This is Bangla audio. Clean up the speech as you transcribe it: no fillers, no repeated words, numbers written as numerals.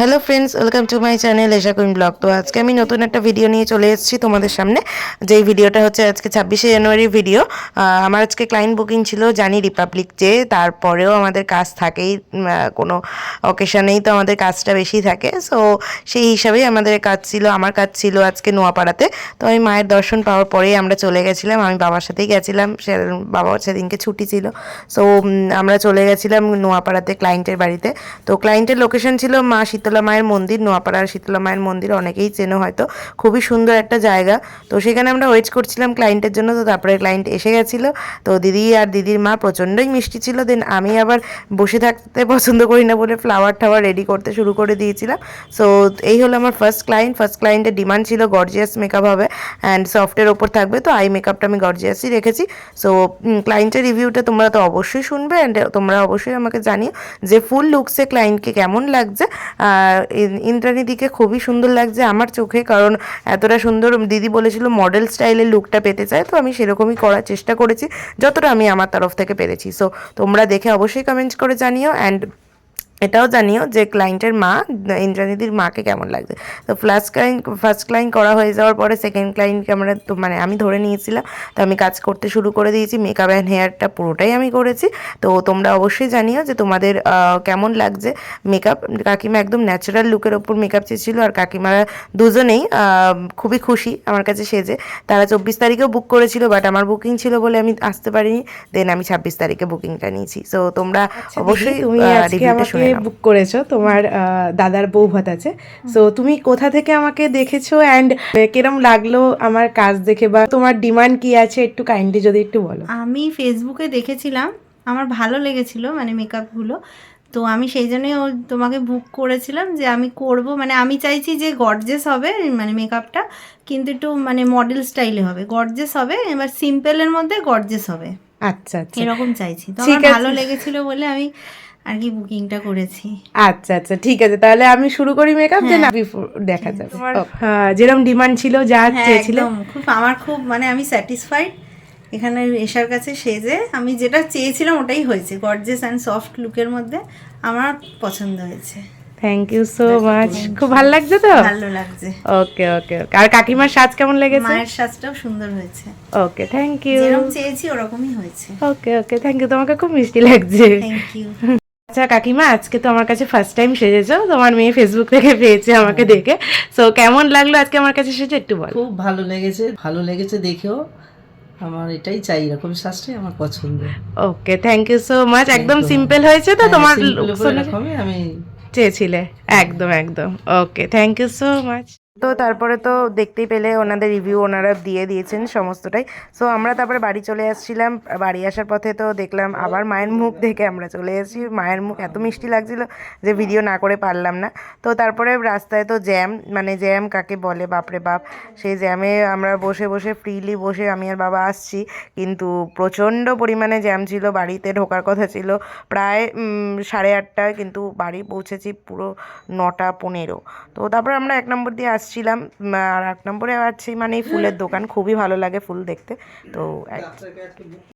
Hello friends, welcome to my channel Esha queen blog. তো আজকে আমি নতুন একটা ভিডিও নিয়ে চলে এসেছি তোমাদের সামনে। যেই ভিডিওটা হচ্ছে আজকে 26শে জানুয়ারির ভিডিও। আমার আজকে ক্লায়েন্ট বুকিং ছিল, জানি রিপাবলিক ডে, তারপরেও আমাদের কাজ থাকেই, কোনো অকেশনেই তো আমাদের কাজটা বেশি থাকে। সো সেই হিসাবেই আমাদের কাজ ছিল, আমার কাজ ছিল আজকে নোয়াপাড়াতে। তো আমি মায়ের দর্শন পাওয়ার পরেই আমরা চলে গেছিলাম, আমি বাবার সাথেই গেছিলাম, বাবার সেদিনকে ছুটি ছিল। সো আমরা চলে গেছিলাম নোয়াপাড়াতে ক্লায়েন্টের বাড়িতে। তো ক্লায়েন্টের লোকেশন ছিল মা শীতলা মায়ের মন্দির, নোয়াপাড়ার শীতলা মায়ের মন্দির অনেকেই চেনো হয়তো, খুবই সুন্দর একটা জায়গা। তো সেখানে আমরা ওয়েট করছিলাম ক্লায়েন্টের জন্য। তো তারপরে ক্লায়েন্ট এসে গেছিলো। তো দিদি আর দিদির মা প্রচণ্ডই মিষ্টি ছিল। দেন আমি আবার বসে থাকতে পছন্দ করি না বলে ফ্লাওয়ার টাওয়ার রেডি করতে শুরু করে দিয়েছিলাম। সো এই হলো আমার ফার্স্ট ক্লায়েন্ট। ফার্স্ট ক্লায়েন্টের ডিমান্ড ছিল গর্জিয়াস মেকআপ হবে অ্যান্ড সফটের ওপর থাকবে। তো আই মেকআপটা আমি গর্জিয়াসই রেখেছি। সো ক্লায়েন্টের রিভিউটা তোমরা তো অবশ্যই শুনবে অ্যান্ড তোমরা অবশ্যই আমাকে জানিও যে ফুল লুকসে ক্লায়েন্টকে কেমন লাগছে। ইন্দ্রাণীদিকে খুবই সুন্দর লাগছে আমার চোখে, কারণ এতটা সুন্দর দিদি বলেছিল মডেল স্টাইলের লুকটা পেতে চায়। তো আমি সেরকমই করার চেষ্টা করেছি যতটা আমি আমার তরফ থেকে পেরেছি। সো তোমরা দেখে অবশ্যই কমেন্ট করে জানিও অ্যান্ড এটাও জানিও যে ক্লায়েন্টের মা, ইন্দ্রাণীদির মাকে কেমন লাগছে। তো ফার্স্ট ক্লায়েন্ট করা হয়ে যাওয়ার পরে সেকেন্ড ক্লায়েন্টকে আমরা তো আমি ধরে নিয়েছিলাম। তো আমি কাজ করতে শুরু করে দিয়েছি, মেকআপ অ্যান্ড হেয়ারটা পুরোটাই আমি করেছি। তো তোমরা অবশ্যই জানিও যে তোমাদের কেমন লাগছে মেকআপ। কাকিমা একদম ন্যাচারাল লুকের ওপর মেকআপ চেয়েছিলো, আর কাকিমারা দুজনেই খুবই খুশি আমার কাছে সেজে। তারা 24 তারিখেও বুক করেছিল, বাট আমার বুকিং ছিল বলে আমি আসতে পারিনি। দেন আমি 26 তারিখে বুকিংটা নিয়েছি। সো তোমরা অবশ্যই রিভিউটা শুনে বুক করেছো, তোমার দাদার বউ ভাত আছে। সো তুমি কোথা থেকে আমাকে দেখেছো অ্যান্ড কিরম লাগলো আমার কাজ দেখে, বা তোমার ডিমান্ড কি আছে একটু কাইন্ডলি যদি একটু বলো। আমি ফেসবুকে দেখেছিলাম, আমার ভালো লেগেছিল মানে মেকআপগুলো। তো আমি সেই জন্যই তোমাকে বুক করেছিলাম যে আমি করব, মানে আমি চাইছি যে গর্জেস হবে মানে মেকআপটা, কিন্তু একটু মানে মডেল স্টাইলে হবে, গর্জেস হবে, এবার সিম্পলের মধ্যে গর্জেস হবে, আচ্ছা আচ্ছা, এরকম চাইছি। তো ঠিক আমার আছে। ভালো লেগেছিল বলে আমি আর কি বুকিংটা করেছি। আচ্ছা আচ্ছা, ঠিক আছে, তাহলে আমি শুরু করি মেকআপ, দেন হ্যাঁ। বিফোর দেখা যাবে। তোমার যেরকম ডিমান্ড ছিল, যা হ্যাঁ চেয়েছিলে। একদম, আমার খুব মানে আমি স্যাটিসফাইড এখানে এসার কাছে সেজে। আমি যেটা চেয়েছিলাম ওটাই হয়েছে, গর্জিয়াস অ্যান্ড সফট লুকের মধ্যে আমার পছন্দ হয়েছে। থ্যাংক ইউ সো মাচ, খুব ভালো লাগছে তো? ভালো লাগছে। ওকে ওকে ওকে, আর কাকিমার সাজ কেমন লেগেছে? মায়ের সাজটাও সুন্দর হয়েছে, ওকে থ্যাংক ইউ। যেরকম চেয়েছি ওরকমই হয়েছে। ওকে ওকে, থ্যাংক ইউ, তোমাকে খুব মিষ্টি লাগছে। Thank you. আচ্ছা কাকিমা, আজকে তো আমার কাছে ফার্স্ট টাইম সেজেছো, তোমার মেয়ে ফেসবুক থেকে পেয়েছে আমাকে দেখে। সো কেমন লাগলো আজকে আমার কাছে সেজে একটু বল। খুব ভালো লেগেছে, ভালো লেগেছে দেখেও। আমার এটাই চাই, এরকম শাস্ত্রে আমার পছন্দ। Okay thank you so much. একদম সিম্পল হয়েছে তো তোমার এরকমই আমি চেয়েছিলে? একদম একদম। Okay thank you so much. তো তারপরে তো দেখতেই পেলে ওনাদের রিভিউ ওনারা দিয়ে দিয়েছেন সমস্তটাই। সো আমরা তারপরে বাড়ি চলে আসছিলাম। বাড়ি আসার পথে তো দেখলাম আবার মায়ের মুখ দেখে আমরা চলে এসেছি। মায়ের মুখ এত মিষ্টি লাগছিল যে ভিডিও না করে পারলাম না। তো তারপরে রাস্তায় তো জ্যাম, মানে জ্যাম কাকে বলে বাপরে বাপ, সেই জ্যামে আমরা বসে বসে ফ্রিলি বসে আমি আর বাবা আসছি, কিন্তু প্রচণ্ড পরিমাণে জ্যাম ছিল। বাড়িতে ঢোকার কথা ছিল প্রায় 8:30, কিন্তু বাড়ি পৌঁছেছি পুরো 9:15। তো তারপর আমরা 1 নম্বর দিয়ে আসছিলাম, আর 1 নম্বরে আসছি মানে ফুলের দোকান, খুবই ভালো লাগে ফুল দেখতে। তো